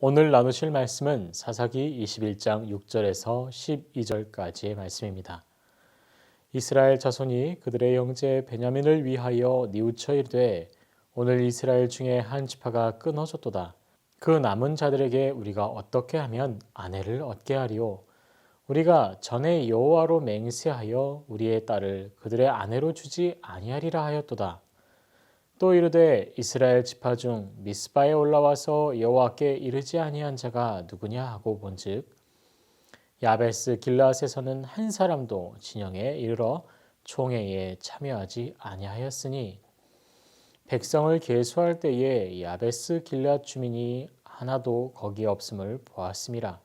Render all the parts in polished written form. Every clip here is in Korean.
오늘 나누실 말씀은 사사기 21장 6절에서 12절까지의 말씀입니다. 이스라엘 자손이 그들의 형제 베냐민을 위하여 뉘우쳐 이르되 오늘 이스라엘 중에 한 지파가 끊어졌도다. 그 남은 자들에게 우리가 어떻게 하면 아내를 얻게 하리요? 우리가 전에 여호와로 맹세하여 우리의 딸을 그들의 아내로 주지 아니하리라 하였도다. 또 이르되 이스라엘 지파 중 미스바에 올라와서 여호와께 이르지 아니한 자가 누구냐 하고 본즉 야베스 길라앗에서는 한 사람도 진영에 이르러 총회에 참여하지 아니하였으니 백성을 계수할 때에 야베스 길라앗 주민이 하나도 거기에 없음을 보았음이라.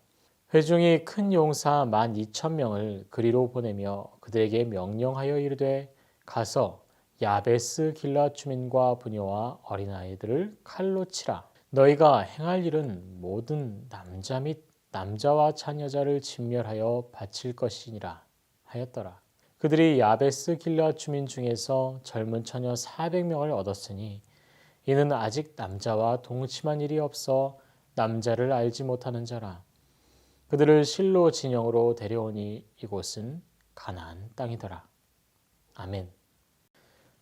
회중이 큰 용사 12,000명을 그리로 보내며 그들에게 명령하여 이르되 가서 야베스 길라앗 주민과 부녀와 어린아이들을 칼로 치라. 너희가 행할 일은 모든 남자 및 남자와 자녀자를 진멸하여 바칠 것이니라 하였더라. 그들이 야베스 길라앗 주민 중에서 젊은 처녀 400명을 얻었으니 이는 아직 남자와 동침한 일이 없어 남자를 알지 못하는 자라. 그들을 실로 진영으로 데려오니 이곳은 가나안 땅이더라. 아멘.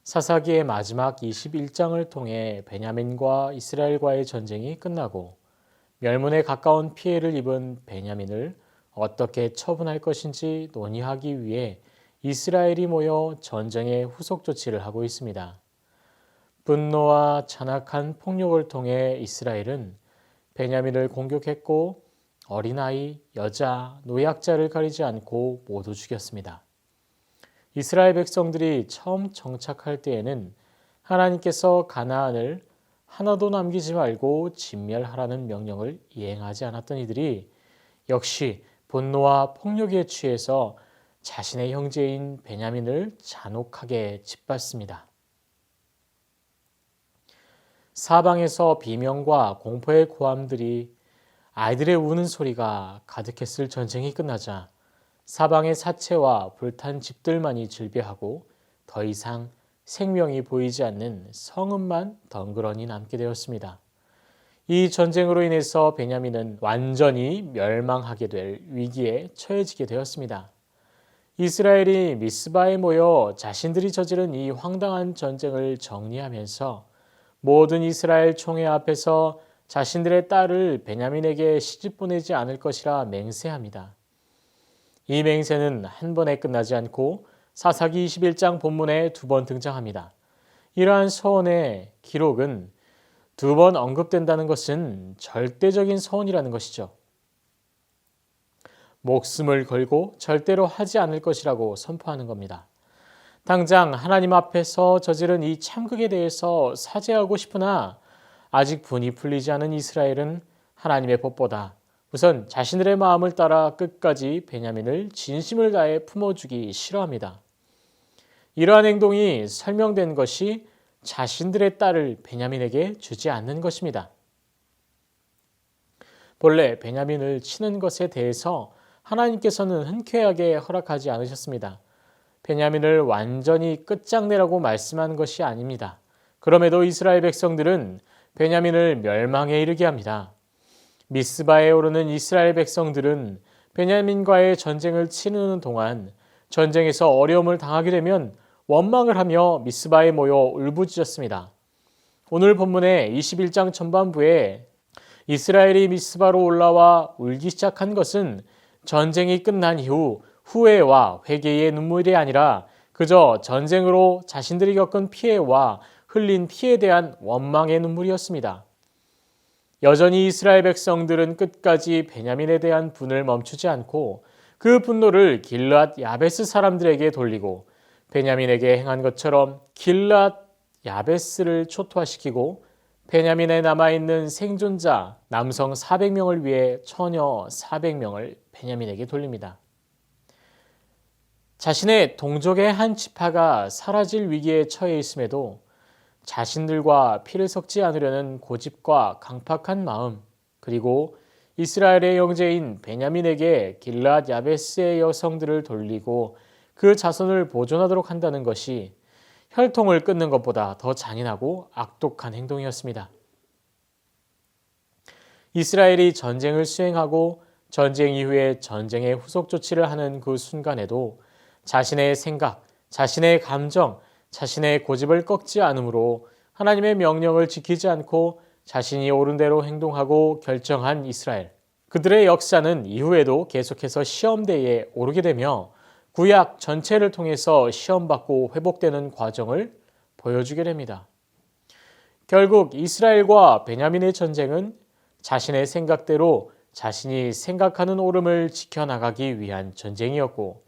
사사기의 마지막 21장을 통해 베냐민과 이스라엘과의 전쟁이 끝나고 멸문에 가까운 피해를 입은 베냐민을 어떻게 처분할 것인지 논의하기 위해 이스라엘이 모여 전쟁의 후속 조치를 하고 있습니다. 분노와 잔악한 폭력을 통해 이스라엘은 베냐민을 공격했고 어린아이, 여자, 노약자를 가리지 않고 모두 죽였습니다. 이스라엘 백성들이 처음 정착할 때에는 하나님께서 가나안을 하나도 남기지 말고 진멸하라는 명령을 이행하지 않았던 이들이 역시 분노와 폭력에 취해서 자신의 형제인 베냐민을 잔혹하게 짓밟습니다. 사방에서 비명과 공포의 고함들이 아이들의 우는 소리가 가득했을 전쟁이 끝나자 사방의 사체와 불탄 집들만이 즐비하고 더 이상 생명이 보이지 않는 성읍만 덩그러니 남게 되었습니다. 이 전쟁으로 인해서 베냐민은 완전히 멸망하게 될 위기에 처해지게 되었습니다. 이스라엘이 미스바에 모여 자신들이 저지른 이 황당한 전쟁을 정리하면서 모든 이스라엘 총회 앞에서 자신들의 딸을 베냐민에게 시집 보내지 않을 것이라 맹세합니다. 이 맹세는 한 번에 끝나지 않고 사사기 21장 본문에 2번 등장합니다. 이러한 서원의 기록은 2번 언급된다는 것은 절대적인 서원이라는 것이죠. 목숨을 걸고 절대로 하지 않을 것이라고 선포하는 겁니다. 당장 하나님 앞에서 저지른 이 참극에 대해서 사죄하고 싶으나 아직 분이 풀리지 않은 이스라엘은 하나님의 법보다 우선 자신들의 마음을 따라 끝까지 베냐민을 진심을 다해 품어주기 싫어합니다. 이러한 행동이 설명된 것이 자신들의 딸을 베냐민에게 주지 않는 것입니다. 본래 베냐민을 치는 것에 대해서 하나님께서는 흔쾌하게 허락하지 않으셨습니다. 베냐민을 완전히 끝장내라고 말씀한 것이 아닙니다. 그럼에도 이스라엘 백성들은 베냐민을 멸망에 이르게 합니다. 미스바에 오르는 이스라엘 백성들은 베냐민과의 전쟁을 치르는 동안 전쟁에서 어려움을 당하게 되면 원망을 하며 미스바에 모여 울부짖었습니다. 오늘 본문의 21장 전반부에 이스라엘이 미스바로 올라와 울기 시작한 것은 전쟁이 끝난 이후 후회와 회개의 눈물이 아니라 그저 전쟁으로 자신들이 겪은 피해와 흘린 피해에 대한 원망의 눈물이었습니다. 여전히 이스라엘 백성들은 끝까지 베냐민에 대한 분을 멈추지 않고 그 분노를 길르앗 야베스 사람들에게 돌리고 베냐민에게 행한 것처럼 길르앗 야베스를 초토화시키고 베냐민에 남아있는 생존자 남성 400명을 위해 처녀 400명을 베냐민에게 돌립니다. 자신의 동족의 한 지파가 사라질 위기에 처해 있음에도 자신들과 피를 섞지 않으려는 고집과 강팍한 마음, 그리고 이스라엘의 형제인 베냐민에게 길르앗 야베스의 여성들을 돌리고 그 자손을 보존하도록 한다는 것이 혈통을 끊는 것보다 더 잔인하고 악독한 행동이었습니다. 이스라엘이 전쟁을 수행하고 전쟁 이후에 전쟁의 후속 조치를 하는 그 순간에도 자신의 생각, 자신의 감정, 자신의 고집을 꺾지 않으므로 하나님의 명령을 지키지 않고 자신이 옳은 대로 행동하고 결정한 이스라엘. 그들의 역사는 이후에도 계속해서 시험대에 오르게 되며 구약 전체를 통해서 시험받고 회복되는 과정을 보여주게 됩니다. 결국 이스라엘과 베냐민의 전쟁은 자신의 생각대로 자신이 생각하는 옳음을 지켜나가기 위한 전쟁이었고,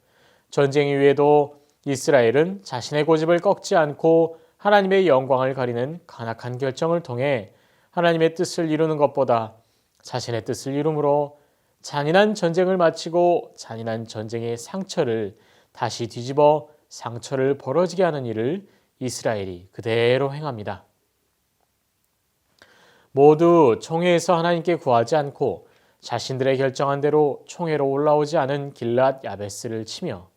전쟁 이후에도 이스라엘은 자신의 고집을 꺾지 않고 하나님의 영광을 가리는 간악한 결정을 통해 하나님의 뜻을 이루는 것보다 자신의 뜻을 이룸으로 잔인한 전쟁을 마치고 잔인한 전쟁의 상처를 다시 뒤집어 상처를 벌어지게 하는 일을 이스라엘이 그대로 행합니다. 모두 총회에서 하나님께 구하지 않고 자신들의 결정한 대로 총회로 올라오지 않은 길앗 야베스를 치며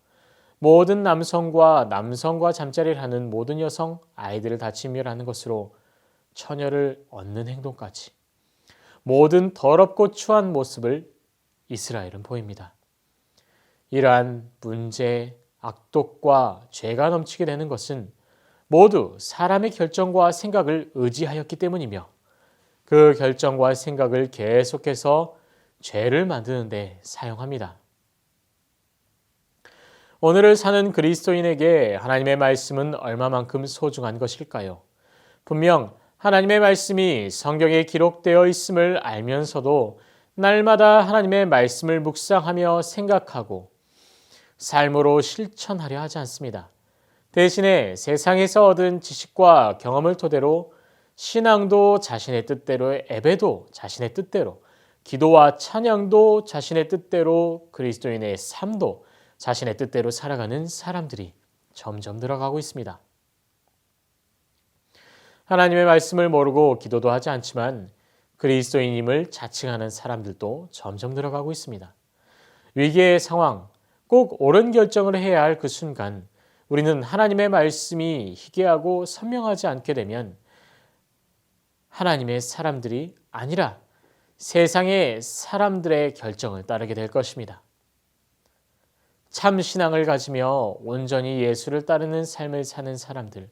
모든 남성과 잠자리를 하는 모든 여성, 아이들을 다 진멸하는 것으로 처녀를 얻는 행동까지 모든 더럽고 추한 모습을 이스라엘은 보입니다. 이러한 문제, 악독과 죄가 넘치게 되는 것은 모두 사람의 결정과 생각을 의지하였기 때문이며 그 결정과 생각을 계속해서 죄를 만드는 데 사용합니다. 오늘을 사는 그리스도인에게 하나님의 말씀은 얼마만큼 소중한 것일까요? 분명 하나님의 말씀이 성경에 기록되어 있음을 알면서도 날마다 하나님의 말씀을 묵상하며 생각하고 삶으로 실천하려 하지 않습니다. 대신에 세상에서 얻은 지식과 경험을 토대로 신앙도 자신의 뜻대로, 예배도 자신의 뜻대로, 기도와 찬양도 자신의 뜻대로, 그리스도인의 삶도 자신의 뜻대로 살아가는 사람들이 점점 늘어가고 있습니다. 하나님의 말씀을 모르고 기도도 하지 않지만 그리스도인임을 자칭하는 사람들도 점점 늘어가고 있습니다. 위기의 상황, 꼭 옳은 결정을 해야 할 그 순간 우리는 하나님의 말씀이 희귀하고 선명하지 않게 되면 하나님의 사람들이 아니라 세상의 사람들의 결정을 따르게 될 것입니다. 참 신앙을 가지며 온전히 예수를 따르는 삶을 사는 사람들,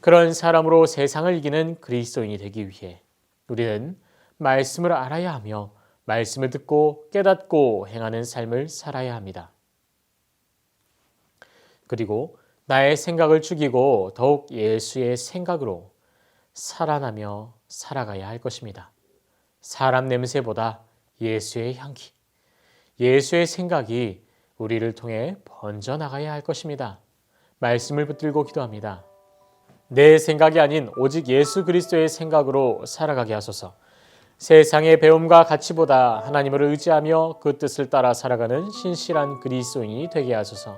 그런 사람으로 세상을 이기는 그리스도인이 되기 위해 우리는 말씀을 알아야 하며 말씀을 듣고 깨닫고 행하는 삶을 살아야 합니다. 그리고 나의 생각을 죽이고 더욱 예수의 생각으로 살아나며 살아가야 할 것입니다. 사람 냄새보다 예수의 향기, 예수의 생각이 우리를 통해 번져나가야 할 것입니다. 말씀을 붙들고 기도합니다. 내 생각이 아닌 오직 예수 그리스도의 생각으로 살아가게 하소서. 세상의 배움과 가치보다 하나님을 의지하며 그 뜻을 따라 살아가는 신실한 그리스도인이 되게 하소서.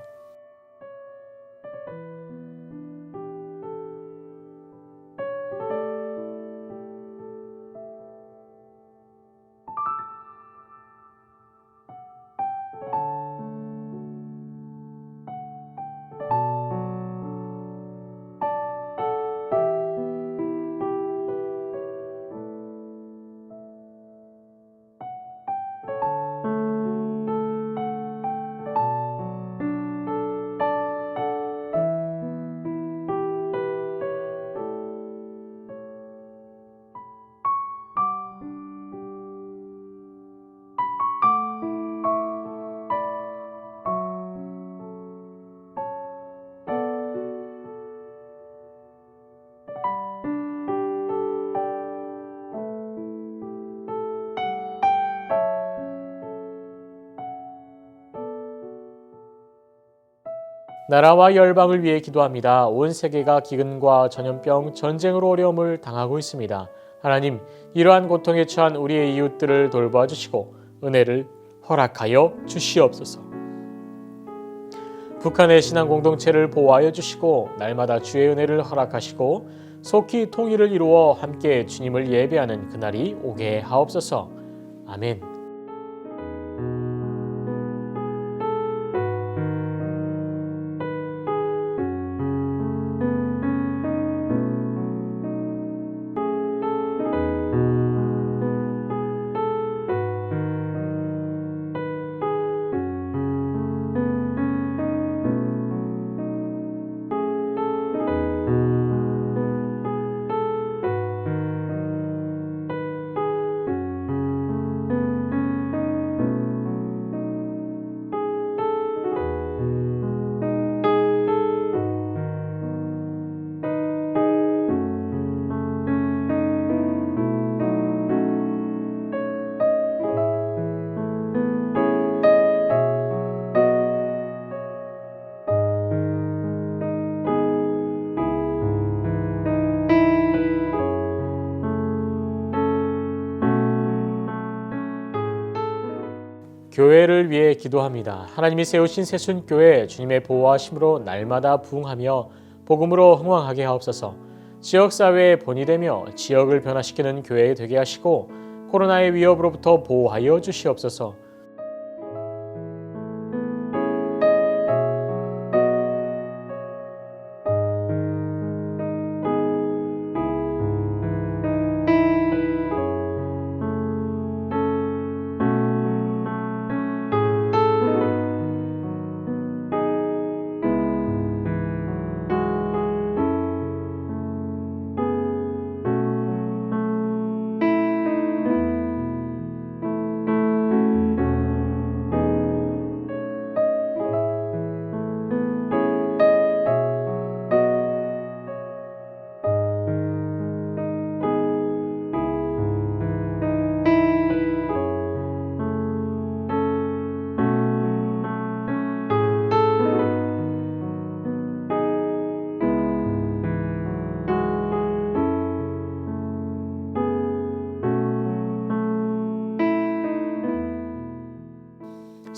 나라와 열방을 위해 기도합니다. 온 세계가 기근과 전염병, 전쟁으로 어려움을 당하고 있습니다. 하나님, 이러한 고통에 처한 우리의 이웃들을 돌봐 주시고 은혜를 허락하여 주시옵소서. 북한의 신앙 공동체를 보호하여 주시고 날마다 주의 은혜를 허락하시고 속히 통일을 이루어 함께 주님을 예배하는 그날이 오게 하옵소서. 아멘. 교회를 위해 기도합니다. 하나님이 세우신 새순교회 주님의 보호하심으로 날마다 부흥하며 복음으로 흥왕하게 하옵소서. 지역사회의 본이 되며 지역을 변화시키는 교회 되게 하시고 코로나의 위협으로부터 보호하여 주시옵소서.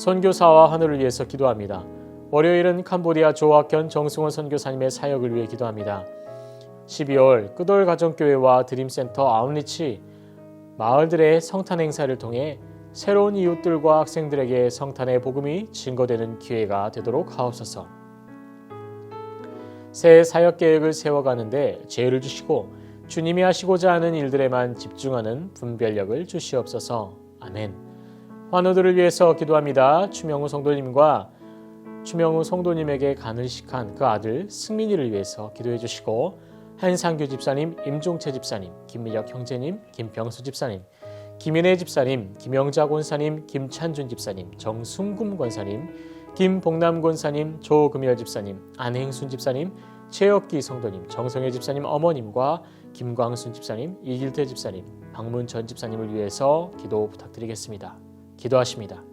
선교사와 하늘을 위해서 기도합니다. 월요일은 캄보디아 조학현 정승원 선교사님의 사역을 위해 기도합니다. 12월 끄돌 가정교회와 드림센터 아웃리치 마을들의 성탄 행사를 통해 새로운 이웃들과 학생들에게 성탄의 복음이 증거되는 기회가 되도록 하옵소서. 새 사역 계획을 세워가는데 지혜를 주시고 주님이 하시고자 하는 일들에만 집중하는 분별력을 주시옵소서. 아멘. 환우들을 위해서 기도합니다. 추명우 성도님에게 간을식한 그 아들 승민이를 위해서 기도해 주시고 한상규 집사님, 임종채 집사님, 김미력 형제님, 김병수 집사님, 김인혜 집사님, 김영자 권사님, 김찬준 집사님, 정순금 권사님, 김복남 권사님, 조금열 집사님, 안행순 집사님, 최혁기 성도님, 정성혜 집사님 어머님과 김광순 집사님, 이길태 집사님, 박문전 집사님을 위해서 기도 부탁드리겠습니다. 기도하십니다.